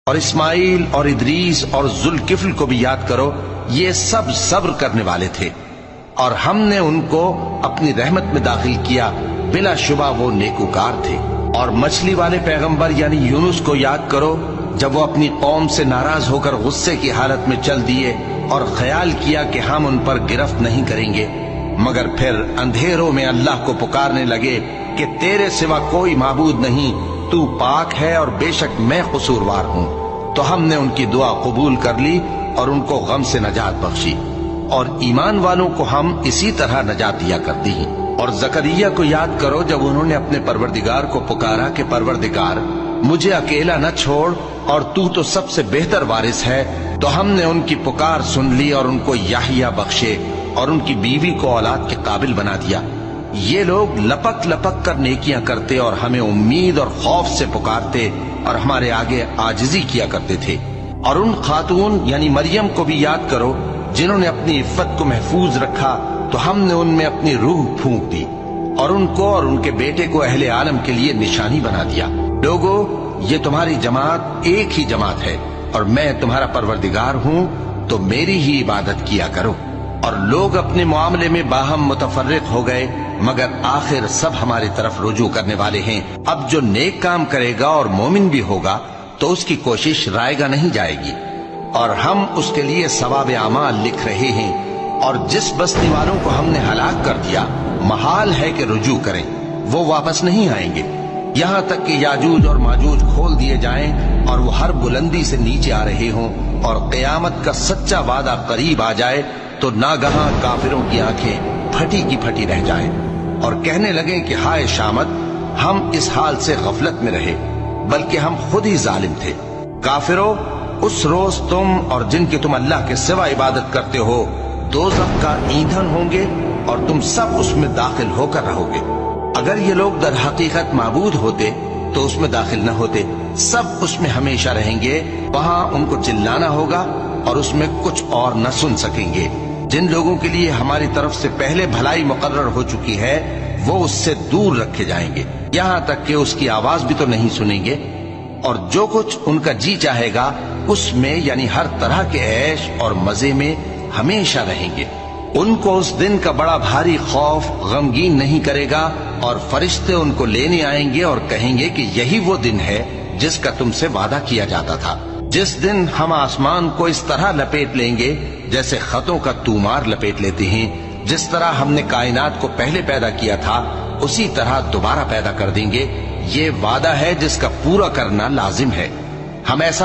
اور اسماعیل اور ادریس اور ذوالکفل کو بھی یاد کرو، یہ سب صبر کرنے والے تھے اور ہم نے ان کو اپنی رحمت میں داخل کیا، بلا شبہ وہ نیکوکار تھے۔ اور مچھلی والے پیغمبر یعنی یونس کو یاد کرو، جب وہ اپنی قوم سے ناراض ہو کر غصے کی حالت میں چل دیے اور خیال کیا کہ ہم ان پر گرفت نہیں کریں گے، مگر پھر اندھیروں میں اللہ کو پکارنے لگے کہ تیرے سوا کوئی معبود نہیں، تو پاک ہے اور بے شک میں قصوروار ہوں۔ تو ہم نے ان کی دعا قبول کر لی اور ان کو غم سے نجات بخشی، اور ایمان والوں کو ہم اسی طرح نجات دیا کرتی ہیں۔ اور زکریا کو یاد کرو، جب انہوں نے اپنے پروردگار کو پکارا کہ پروردگار مجھے اکیلا نہ چھوڑ اور تو سب سے بہتر وارث ہے، تو ہم نے ان کی پکار سن لی اور ان کو یحییٰ بخشے اور ان کی بیوی کو اولاد کے قابل بنا دیا۔ یہ لوگ لپک لپک کر نیکیاں کرتے اور ہمیں امید اور خوف سے پکارتے اور ہمارے آگے عاجزی کیا کرتے تھے۔ اور ان خاتون یعنی مریم کو بھی یاد کرو، جنہوں نے اپنی عفت کو محفوظ رکھا، تو ہم نے ان میں اپنی روح پھونک دی اور ان کو اور ان کے بیٹے کو اہل عالم کے لیے نشانی بنا دیا۔ لوگو، یہ تمہاری جماعت ایک ہی جماعت ہے اور میں تمہارا پروردگار ہوں، تو میری ہی عبادت کیا کرو۔ اور لوگ اپنے معاملے میں باہم متفرق ہو گئے، مگر آخر سب ہماری طرف رجوع کرنے والے ہیں۔ اب جو نیک کام کرے گا اور مومن بھی ہوگا تو اس کی کوشش رائے گا نہیں جائے گی، اور ہم اس کے لیے ثواب اعمال لکھ رہے ہیں۔ اور جس بستی والوں کو ہم نے ہلاک کر دیا، محال ہے کہ رجوع کریں، وہ واپس نہیں آئیں گے، یہاں تک کہ یاجوج اور ماجوج کھول دیے جائیں اور وہ ہر بلندی سے نیچے آ رہے ہوں، اور قیامت کا سچا وعدہ قریب آ جائے تو ناگہاں کافروں کی آنکھیں پھٹی کی پھٹی رہ جائیں اور کہنے لگیں کہ ہائے شامت، ہم اس حال سے غفلت میں رہے، بلکہ ہم خود ہی ظالم تھے۔ کافرو، اس روز تم اور جن کی تم اللہ کے سوا عبادت کرتے ہو دوزخ کا ایندھن ہوں گے اور تم سب اس میں داخل ہو کر رہو گے۔ اگر یہ لوگ در حقیقت معبود ہوتے تو اس میں داخل نہ ہوتے، سب اس میں ہمیشہ رہیں گے، وہاں ان کو چلانا ہوگا اور اس میں کچھ اور نہ سن سکیں گے۔ جن لوگوں کے لیے ہماری طرف سے پہلے بھلائی مقرر ہو چکی ہے، وہ اس سے دور رکھے جائیں گے، یہاں تک کہ اس کی آواز بھی تو نہیں سنیں گے، اور جو کچھ ان کا جی چاہے گا اس میں یعنی ہر طرح کے عیش اور مزے میں ہمیشہ رہیں گے۔ ان کو اس دن کا بڑا بھاری خوف غمگین نہیں کرے گا، اور فرشتے ان کو لینے آئیں گے اور کہیں گے کہ یہی وہ دن ہے جس کا تم سے وعدہ کیا جاتا تھا، جس دن ہم آسمان کو اس طرح لپیٹ لیں گے جیسے خطوں کا تومار لپیٹ لیتے ہیں۔ جس طرح ہم نے کائنات کو پہلے پیدا کیا تھا اسی طرح دوبارہ پیدا کر دیں گے۔ یہ وعدہ ہے جس کا پورا کرنا لازم ہے۔ ہم ایسا